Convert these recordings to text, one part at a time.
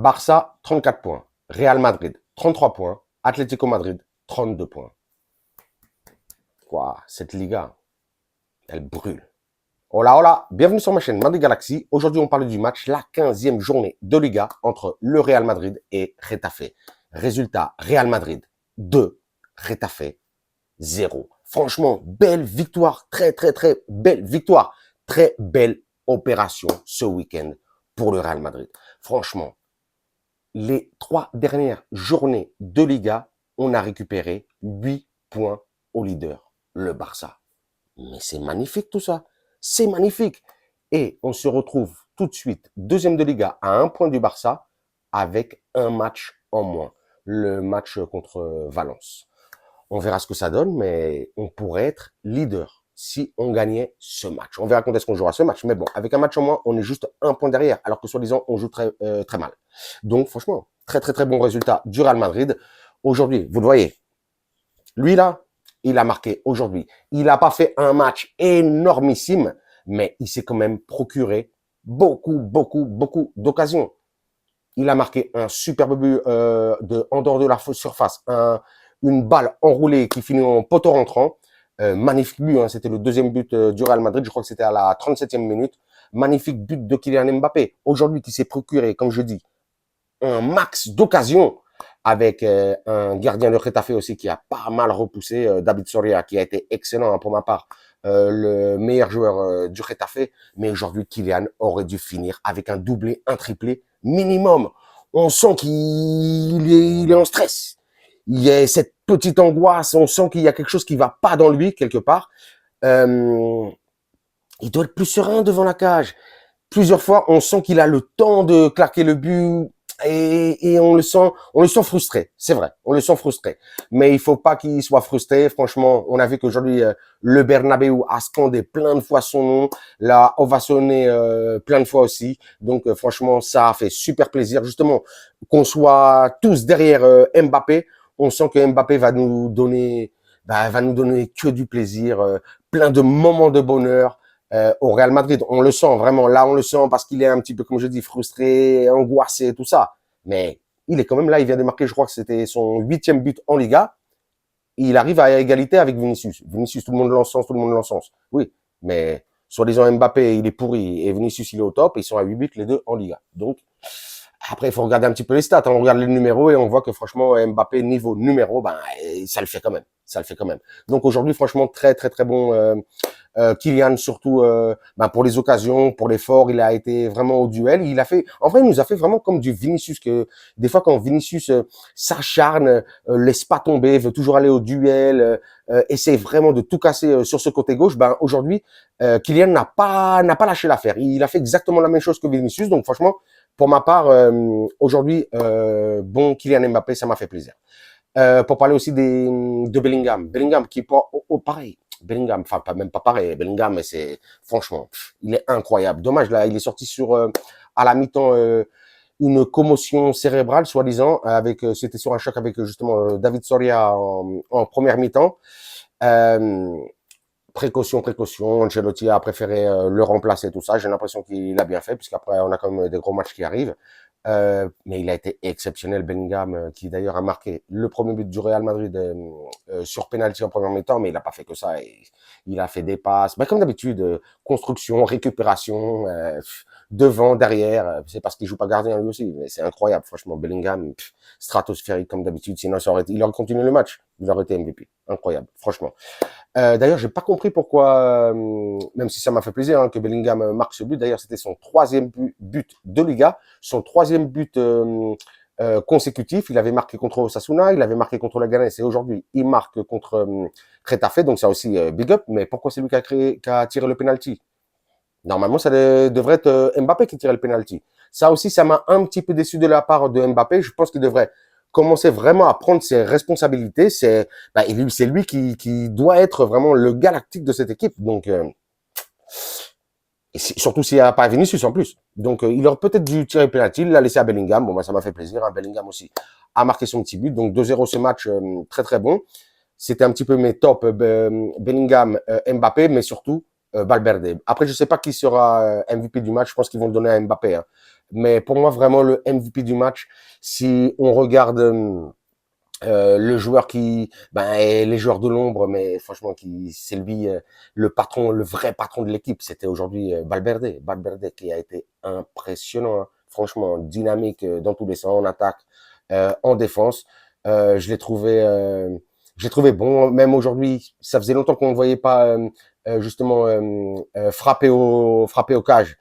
Barça, 34 points. Real Madrid, 33 points. Atlético Madrid, 32 points. Quoi, cette Liga, elle brûle. Hola, hola, bienvenue sur ma chaîne Madrid Galaxy. Aujourd'hui, on parle du match, la 15e journée de Liga entre le Real Madrid et Getafe. Résultat, Real Madrid 2, Getafe 0. Franchement, belle victoire, très belle victoire. Très belle opération ce week-end pour le Real Madrid. Franchement, les 3 dernières journées de Liga, on a récupéré 8 points au leader, le Barça. Mais c'est magnifique tout ça. C'est magnifique. Et on se retrouve tout de suite, deuxième de Liga, à 1 point du Barça, avec un match en moins. Le match contre Valence. On verra ce que ça donne, mais on pourrait être leader si on gagnait ce match. On verra quand est-ce qu'on jouera ce match. Mais bon, avec un match en moins, on est juste 1 point derrière, alors que soi-disant, on joue très mal. Donc franchement, très bon résultat du Real Madrid. Aujourd'hui, vous le voyez, lui là, il a marqué aujourd'hui. Il n'a pas fait un match énormissime, mais il s'est quand même procuré beaucoup d'occasions. Il a marqué un superbe but en dehors de la surface, une balle enroulée qui finit en poteau rentrant. Magnifique but, hein, c'était le deuxième but du Real Madrid, je crois que c'était à la 37e minute. Magnifique but de Kylian Mbappé. Aujourd'hui, qui s'est procuré, comme je dis, un max d'occasions avec un gardien de Getafe aussi qui a pas mal repoussé, David Soria, qui a été excellent hein, pour ma part, le meilleur joueur du Getafe. Mais aujourd'hui, Kylian aurait dû finir avec un doublé, un triplé minimum. On sent qu'il est en stress. Il y a cette petite angoisse, on sent qu'il y a quelque chose qui va pas dans lui quelque part. Il doit être plus serein devant la cage. Plusieurs fois, on sent qu'il a le temps de claquer le but et on le sent frustré. C'est vrai, on le sent frustré. Mais il faut pas qu'il soit frustré. Franchement, on a vu qu'aujourd'hui, le Bernabéu a scandé plein de fois son nom, l'a ovationné plein de fois aussi. Donc, franchement, ça a fait super plaisir. Justement, qu'on soit tous derrière Mbappé, on sent que Mbappé va nous donner que du plaisir, plein de moments de bonheur. Au Real Madrid, on le sent vraiment, là on le sent parce qu'il est un petit peu, comme je dis, frustré, angoissé, tout ça. Mais il est quand même là, il vient de marquer, je crois que c'était son 8e but en Liga. Il arrive à égalité avec Vinicius. Vinicius, tout le monde l'encense, tout le monde l'encense. Oui, mais soi-disant Mbappé, il est pourri et Vinicius, il est au top. Ils sont à 8 buts les deux en Liga. Donc, après, il faut regarder un petit peu les stats. Hein. On regarde les numéros et on voit que franchement, Mbappé, niveau numéro, ça le fait quand même. Ça le fait quand même. Donc aujourd'hui, franchement, très bon. Kylian, surtout pour les occasions, pour l'effort, il a été vraiment au duel. En vrai, il nous a fait vraiment comme du Vinicius, que des fois quand Vinicius s'acharne, laisse pas tomber, veut toujours aller au duel, essaie vraiment de tout casser sur ce côté gauche. Aujourd'hui, Kylian n'a pas lâché l'affaire. Il a fait exactement la même chose que Vinicius. Donc franchement, pour ma part, aujourd'hui, bon Kylian Mbappé, ça m'a fait plaisir. Pour parler aussi de Bellingham. Bellingham qui est pareil. Bellingham, enfin même pas pareil. Bellingham, mais c'est franchement, il est incroyable. Dommage là, il est sorti à la mi-temps une commotion cérébrale, soi-disant, c'était sur un choc avec justement David Soria en première mi-temps. Précaution. Ancelotti a préféré le remplacer, tout ça. J'ai l'impression qu'il a bien fait, puisqu'après, on a quand même des gros matchs qui arrivent. Mais il a été exceptionnel, Bellingham, qui d'ailleurs a marqué le premier but du Real Madrid sur penalty en première mi-temps, mais il n'a pas fait que ça. Il a fait des passes, comme d'habitude, construction, récupération, devant, derrière. C'est parce qu'il joue pas gardien lui aussi, mais c'est incroyable, franchement. Bellingham, stratosphérique comme d'habitude. Sinon, il aurait continué le match. Il aurait été MVP. Incroyable, franchement. D'ailleurs, j'ai pas compris pourquoi, même si ça m'a fait plaisir hein, que Bellingham marque ce but. D'ailleurs, c'était son 3e but de Liga, son 3e but consécutif. Il avait marqué contre Osasuna, il avait marqué contre la Leganés et aujourd'hui, il marque contre Getafe. Donc ça aussi big up. Mais pourquoi c'est lui qui a tiré le penalty? Normalement, ça devrait être Mbappé qui tirait le penalty. Ça aussi, ça m'a un petit peu déçu de la part de Mbappé. Je pense qu'il devrait commencer vraiment à prendre ses responsabilités. C'est lui qui doit être vraiment le galactique de cette équipe. Donc, et surtout s'il n'y a pas Vinicius en plus. Donc, il aurait peut-être dû tirer le penalty. Il l'a laissé à Bellingham. Bon, ça m'a fait plaisir. Hein. Bellingham aussi a marqué son petit but. Donc, 2-0 ce match, très bon. C'était un petit peu mes tops Bellingham, Mbappé, mais surtout Valverde. Après, je sais pas qui sera MVP du match. Je pense qu'ils vont le donner à Mbappé. Hein. Mais pour moi, vraiment, le MVP du match, si on regarde le joueur qui, les joueurs de l'ombre, mais franchement, qui c'est lui le patron, le vrai patron de l'équipe. C'était aujourd'hui Valverde qui a été impressionnant, hein. Franchement, dynamique dans tous les sens, en attaque, en défense. Je l'ai trouvé, j'ai trouvé bon. Même aujourd'hui, ça faisait longtemps qu'on ne voyait pas justement frapper au cage,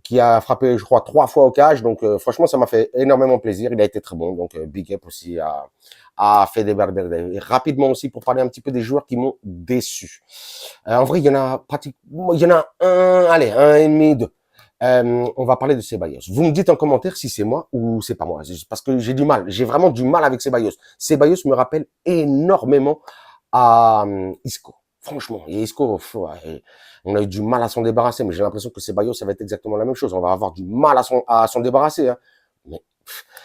qui a frappé, je crois, 3 fois au cage. Donc, franchement, ça m'a fait énormément plaisir. Il a été très bon. Donc, big up aussi à Fede Valverde. Et rapidement aussi, pour parler un petit peu des joueurs qui m'ont déçu. En vrai, il y en a pratiquement, il y en a un et demi, deux. On va parler de Ceballos. Vous me dites en commentaire si c'est moi ou c'est pas moi. Parce que j'ai du mal. J'ai vraiment du mal avec Ceballos. Ceballos me rappelle énormément à Isco. Franchement, et Isco, on a eu du mal à s'en débarrasser, mais j'ai l'impression que Ceballos, ça va être exactement la même chose. On va avoir du mal à s'en débarrasser. Hein.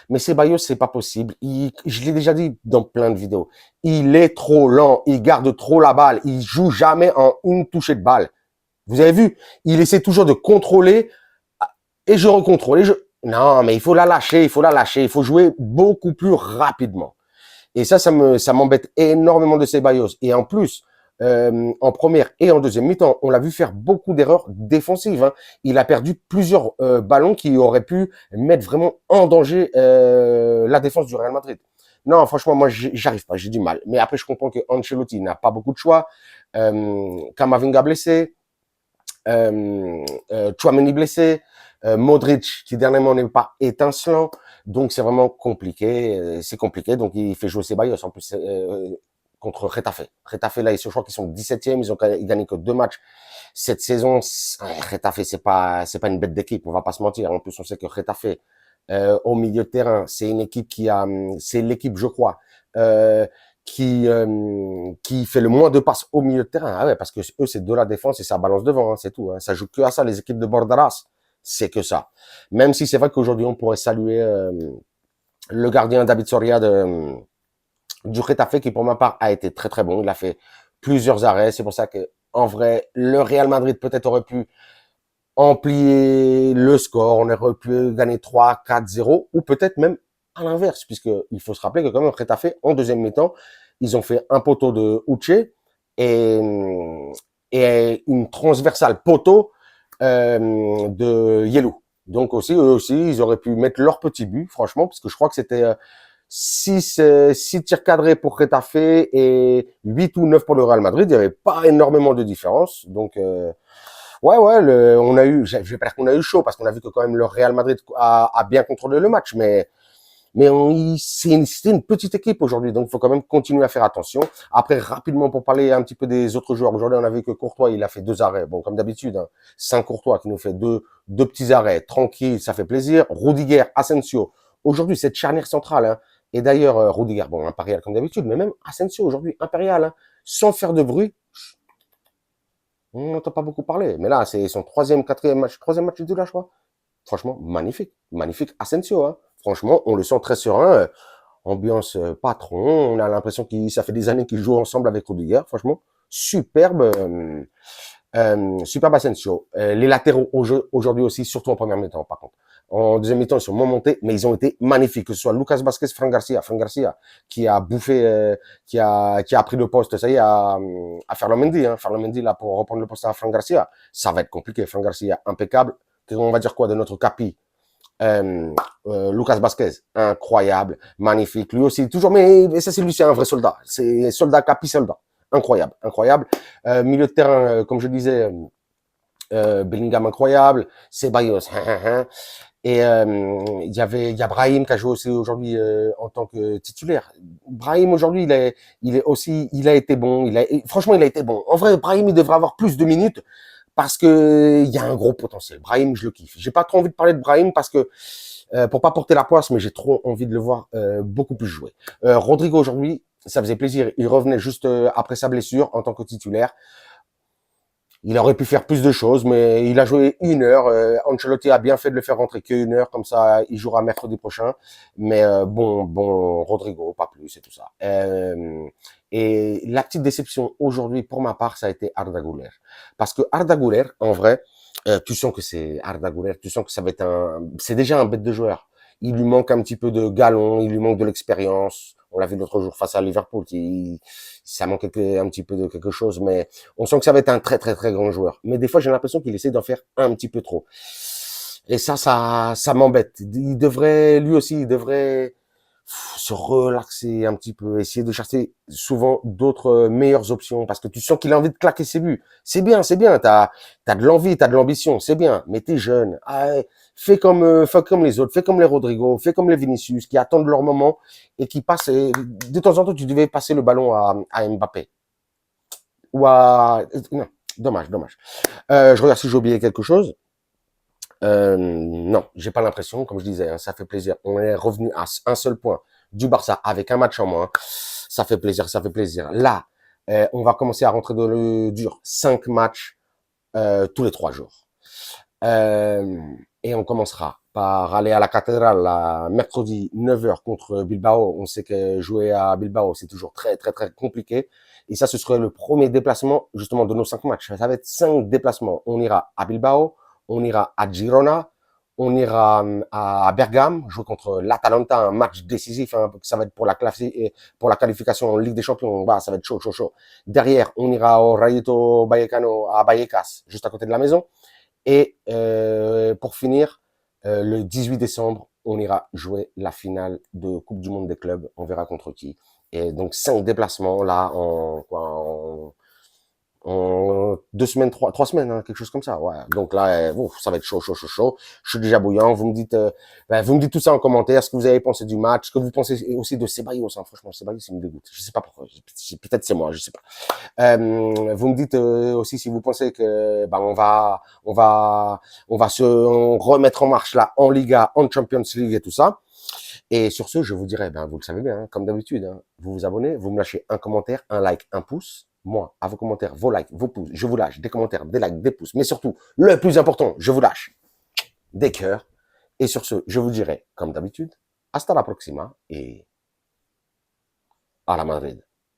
Mais Ceballos, c'est pas possible. Je l'ai déjà dit dans plein de vidéos. Il est trop lent. Il garde trop la balle. Il joue jamais en une touchée de balle. Vous avez vu? Il essaie toujours de contrôler et je recontrôle. Non, mais il faut la lâcher. Il faut la lâcher. Il faut jouer beaucoup plus rapidement. Et ça m'embête énormément de Ceballos. Et en plus, en première et en deuxième mi-temps, on l'a vu faire beaucoup d'erreurs défensives. Hein. Il a perdu plusieurs ballons qui auraient pu mettre vraiment en danger la défense du Real Madrid. Non, franchement, moi, j'arrive pas, j'ai du mal. Mais après, je comprends que Ancelotti n'a pas beaucoup de choix. Camavinga blessé, Tchouaméni blessé, Modric qui dernièrement n'est pas étincelant. Donc, c'est vraiment compliqué. C'est compliqué. Donc, il fait jouer Ceballos. En plus, contre Getafe. Getafe, là, je crois qu'ils sont 17e. Ils ont gagné que 2 matchs cette saison. Getafe, c'est pas une bête d'équipe. On va pas se mentir. En plus, on sait que Getafe, au milieu de terrain, c'est une équipe c'est l'équipe, je crois, qui fait le moins de passes au milieu de terrain. Ah ouais, parce que eux, c'est de la défense et ça balance devant, hein, c'est tout. Hein. Ça joue que à ça, les équipes de Borderas. C'est que ça. Même si c'est vrai qu'aujourd'hui, on pourrait saluer le gardien David Soria du Getafe, qui pour ma part a été très très bon. Il a fait plusieurs arrêts. C'est pour ça que, en vrai, le Real Madrid peut-être aurait pu amplier le score. On aurait pu gagner 3-4-0 ou peut-être même à l'inverse, puisque il faut se rappeler que quand même Getafe, en deuxième mi-temps, ils ont fait un poteau de Uche et une transversale poteau de Yellow. Donc aussi, eux aussi, ils auraient pu mettre leur petit but, franchement, parce que je crois que c'était 6 tirs cadrés pour Getafe et 8 ou 9 pour le Real Madrid. Il n'y avait pas énormément de différence. Donc, ouais, on a eu, je vais pas dire qu'on a eu chaud, parce qu'on a vu que quand même le Real Madrid a bien contrôlé le match, mais c'était une petite équipe aujourd'hui, donc il faut quand même continuer à faire attention. Après, rapidement, pour parler un petit peu des autres joueurs, aujourd'hui, on a vu que Courtois, il a fait 2 arrêts. Bon, comme d'habitude, hein, Saint-Courtois qui nous fait deux petits arrêts, tranquille, ça fait plaisir. Rudiger, Asensio. Aujourd'hui, cette charnière centrale, hein, et d'ailleurs, Rudiger, bon, impérial comme d'habitude, mais même Asensio aujourd'hui, impérial, hein, sans faire de bruit. On n'entend pas beaucoup parler. Mais là, c'est son troisième match du là, je crois. Franchement, magnifique. Magnifique Asensio, hein. Franchement, on le sent très serein. Ambiance patron. On a l'impression ça fait des années qu'ils jouent ensemble avec Rudiger. Franchement, superbe. Superbe Asensio. Les latéraux aujourd'hui aussi, surtout en première mi-temps, par contre. En deuxième mi-temps, ils sont moins montés, mais ils ont été magnifiques. Que ce soit Lucas Vazquez, Fran Garcia, qui a bouffé, qui a pris le poste, ça y est, à Ferland Mendy, hein. Ferland Mendy, là, pour reprendre le poste à Fran Garcia. Ça va être compliqué. Fran Garcia, impeccable. On va dire quoi de notre capi? Lucas Vazquez, incroyable, magnifique. Lui aussi, toujours, mais ça, c'est un vrai soldat. C'est soldat, capi, soldat. Incroyable, incroyable. Milieu de terrain, comme je disais, Bellingham incroyable, Ceballos, et il y a Brahim qui a joué aussi aujourd'hui en tant que titulaire. Brahim aujourd'hui, il a été bon. Franchement, il a été bon. En vrai, Brahim, il devrait avoir plus de minutes parce que il y a un gros potentiel. Brahim, je le kiffe. J'ai pas trop envie de parler de Brahim parce que pour pas porter la poisse, mais j'ai trop envie de le voir beaucoup plus jouer. Rodrigo aujourd'hui, ça faisait plaisir. Il revenait juste après sa blessure en tant que titulaire. Il aurait pu faire plus de choses, mais il a joué 1 heure. Ancelotti a bien fait de le faire rentrer que 1 heure, comme ça, il jouera mercredi prochain. Mais bon, Rodrigo, pas plus et tout ça. Et la petite déception aujourd'hui, pour ma part, ça a été Arda Güler. Parce que Arda Güler, en vrai, tu sens que c'est Arda Güler, tu sens que ça va être c'est déjà un bête de joueur. Il lui manque un petit peu de galon, il lui manque de l'expérience. On l'a vu l'autre jour face à Liverpool, ça manque un petit peu de quelque chose, mais on sent que ça va être un très très très grand joueur. Mais des fois, j'ai l'impression qu'il essaie d'en faire un petit peu trop. Et ça m'embête. Lui aussi, il devrait se relaxer un petit peu, essayer de chercher souvent d'autres meilleures options, parce que tu sens qu'il a envie de claquer ses buts. C'est bien, t'as de l'envie, t'as de l'ambition, c'est bien, mais t'es jeune. Ah, fais comme les autres, fais comme les Rodrigo, fais comme les Vinicius, qui attendent leur moment et qui passent. Et de temps en temps, tu devais passer le ballon à Mbappé ou à. Non, dommage, dommage. Je regarde si j'ai oublié quelque chose. Non, j'ai pas l'impression, comme je disais, hein, ça fait plaisir. On est revenu à un seul point du Barça avec un match en moins. Ça fait plaisir, ça fait plaisir. Là, on va commencer à rentrer dans le dur. 5 matchs tous les 3 jours. Et on commencera par aller à la cathédrale mercredi 9 heures contre Bilbao. On sait que jouer à Bilbao, c'est toujours très, très, très compliqué. Et ça, ce serait le premier déplacement, justement, de nos 5 matchs. Ça va être 5 déplacements. On ira à Bilbao, on ira à Girona, on ira à Bergame, jouer contre l'Atalanta, un match décisif, hein, ça va être pour la qualification en Ligue des Champions. Bah, ça va être chaud, chaud, chaud. Derrière, on ira au Rayo Vallecano à Vallecas, juste à côté de la maison. Et pour finir, le 18 décembre, on ira jouer la finale de Coupe du Monde des clubs. On verra contre qui. Et donc 5 déplacements là en 2 semaines, 3 semaines, hein, quelque chose comme ça. Ouais. Donc là, ça va être chaud, chaud, chaud, chaud. Je suis déjà bouillant. Vous me dites tout ça en commentaire. Ce que vous avez pensé du match, ce que vous pensez aussi de Ceballos. Hein. Franchement, Ceballos, il me dégoûte. Je sais pas pourquoi. Peut-être c'est moi, je sais pas. Vous me dites aussi si vous pensez que on va se remettre en marche là en Liga, en Champions League et tout ça. Et sur ce, je vous dirais, vous le savez bien, hein, comme d'habitude, hein, vous vous abonnez, vous me lâchez un commentaire, un like, un pouce. Moi, à vos commentaires, vos likes, vos pouces, je vous lâche des commentaires, des likes, des pouces. Mais surtout, le plus important, je vous lâche des cœurs. Et sur ce, je vous dirai, comme d'habitude, hasta la próxima et à la Madrid.